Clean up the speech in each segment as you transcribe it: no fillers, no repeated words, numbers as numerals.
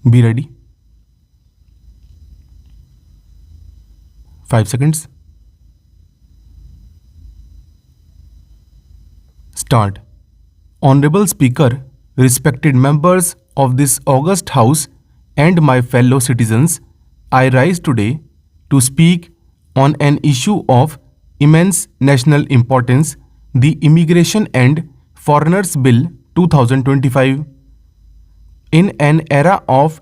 Be ready. 5 seconds. Start. Honorable Speaker, respected members of this august House, and my fellow citizens, I rise today to speak on an issue of immense national importance, the Immigration and Foreigners Bill 2025. In an era of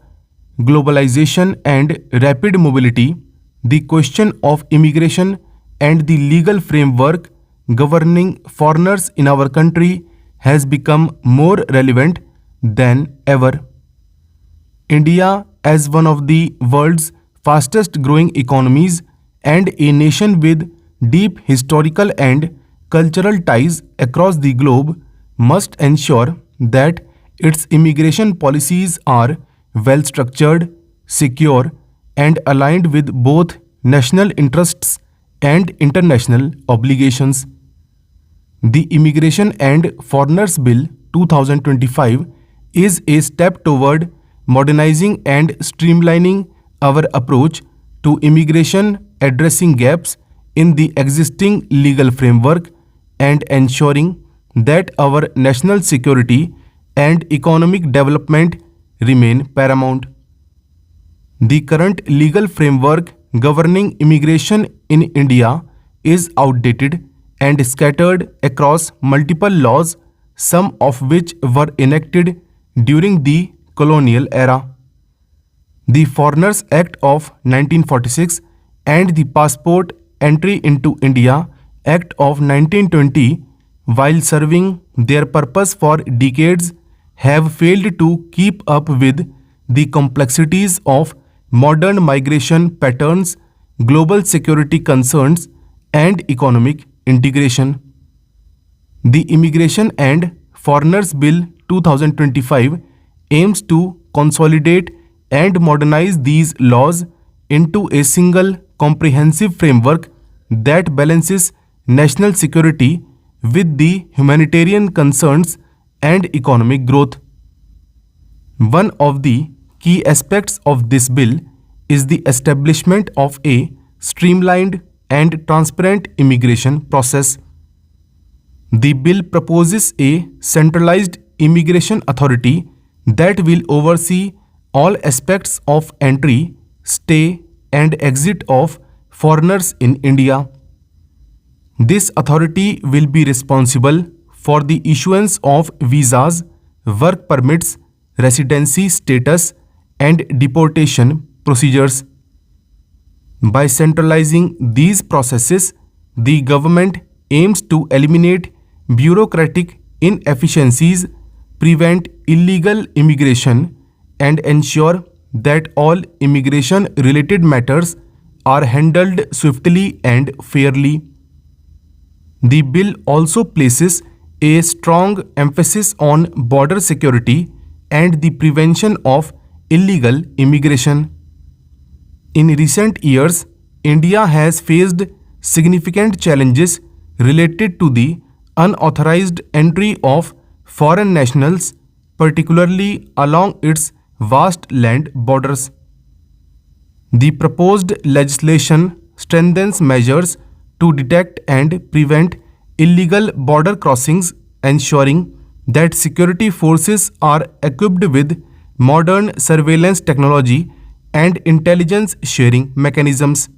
globalization and rapid mobility, the question of immigration and the legal framework governing foreigners in our country has become more relevant than ever. India, as one of the world's fastest growing economies and a nation with deep historical and cultural ties across the globe, must ensure that its immigration policies are well structured, secure, and aligned with both national interests and international obligations. The Immigration and Foreigners Bill 2025 is a step toward modernizing and streamlining our approach to immigration, addressing gaps in the existing legal framework and ensuring that our national security and economic development remain paramount. The current legal framework governing immigration in India is outdated and scattered across multiple laws, some of which were enacted during the colonial era. The Foreigners Act of 1946 and the Passport Entry into India Act of 1920, while serving their purpose for decades, have failed to keep up with the complexities of modern migration patterns, global security concerns, and economic integration. The Immigration and Foreigners Bill 2025 aims to consolidate and modernize these laws into a single comprehensive framework that balances national security with the humanitarian concerns and economic growth. One of the key aspects of this bill is the establishment of a streamlined and transparent immigration process. The bill proposes a centralized immigration authority that will oversee all aspects of entry, stay, and exit of foreigners in India. This authority will be responsible for the issuance of visas, work permits, residency status, and deportation procedures. By centralizing these processes, the government aims to eliminate bureaucratic inefficiencies, prevent illegal immigration, and ensure that all immigration-related matters are handled swiftly and fairly. The bill also places a strong emphasis on border security and the prevention of illegal immigration. In recent years, India has faced significant challenges related to the unauthorized entry of foreign nationals, particularly along its vast land borders. The proposed legislation strengthens measures to detect and prevent illegal border crossings, ensuring that security forces are equipped with modern surveillance technology and intelligence sharing mechanisms.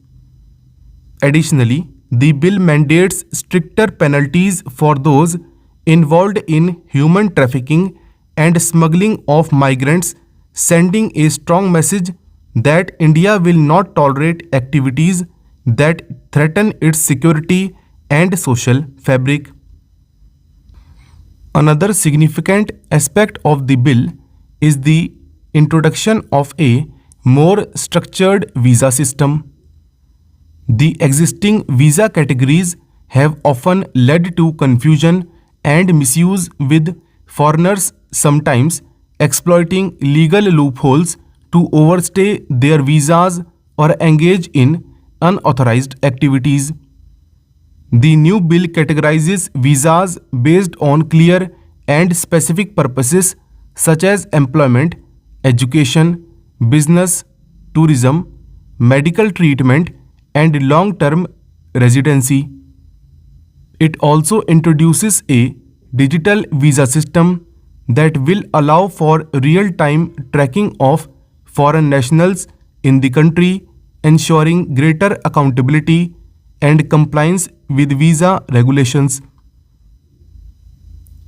Additionally, the bill mandates stricter penalties for those involved in human trafficking and smuggling of migrants, sending a strong message that India will not tolerate activities that threaten its security and social fabric. Another significant aspect of the bill is the introduction of a more structured visa system. The existing visa categories have often led to confusion and misuse, with foreigners sometimes exploiting legal loopholes to overstay their visas or engage in unauthorized activities. The new bill categorizes visas based on clear and specific purposes such as employment, education, business, tourism, medical treatment, and long-term residency. It also introduces a digital visa system that will allow for real-time tracking of foreign nationals in the country, ensuring greater accountability and compliance with visa regulations.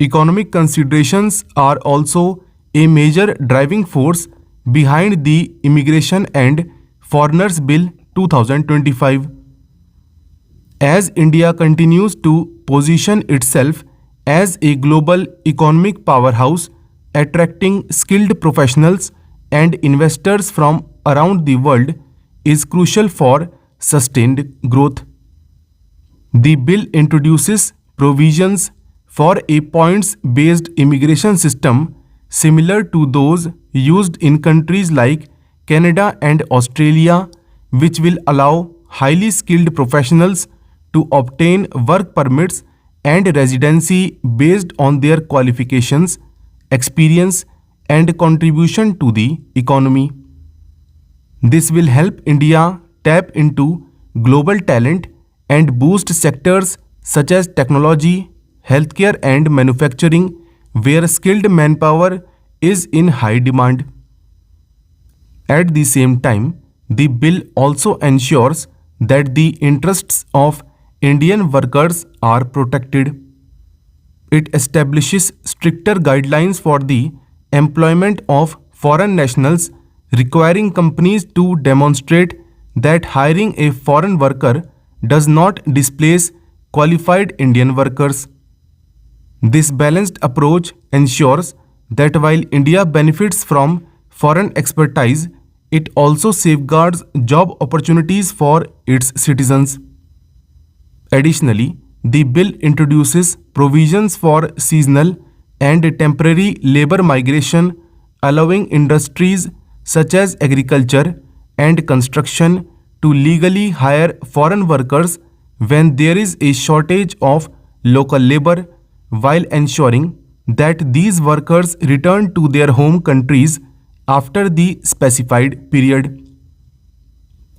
Economic considerations are also a major driving force behind the Immigration and Foreigners Bill 2025. As India continues to position itself as a global economic powerhouse, attracting skilled professionals and investors from around the world is crucial for sustained growth. The bill introduces provisions for a points-based immigration system similar to those used in countries like Canada and Australia, which will allow highly skilled professionals to obtain work permits and residency based on their qualifications, experience, and contribution to the economy. This will help India tap into global talent and boost sectors such as technology, healthcare, and manufacturing, where skilled manpower is in high demand. At the same time, the bill also ensures that the interests of Indian workers are protected. It establishes stricter guidelines for the employment of foreign nationals, requiring companies to demonstrate that hiring a foreign worker does not displace qualified Indian workers. This balanced approach ensures that while India benefits from foreign expertise, it also safeguards job opportunities for its citizens. Additionally, the bill introduces provisions for seasonal and temporary labor migration, allowing industries such as agriculture and construction to legally hire foreign workers when there is a shortage of local labor, while ensuring that these workers return to their home countries after the specified period.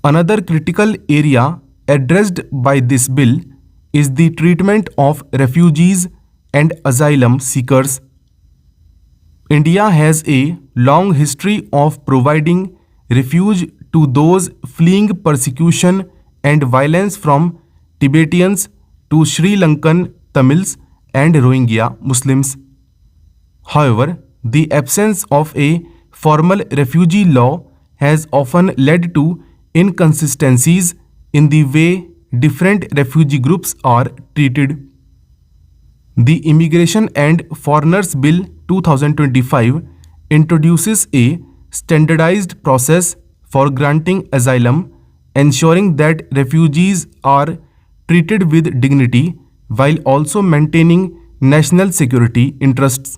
Another critical area addressed by this bill is the treatment of refugees and asylum seekers. India has a long history of providing refuge to those fleeing persecution and violence, from Tibetans to Sri Lankan Tamils and Rohingya Muslims. However, the absence of a formal refugee law has often led to inconsistencies in the way different refugee groups are treated. The Immigration and Foreigners Bill 2025 introduces a standardized process for granting asylum, ensuring that refugees are treated with dignity while also maintaining national security interests.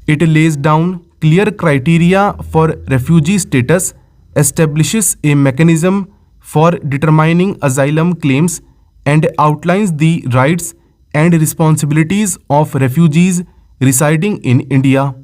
It lays down clear criteria for refugee status, establishes a mechanism for determining asylum claims, and outlines the rights and responsibilities of refugees residing in India.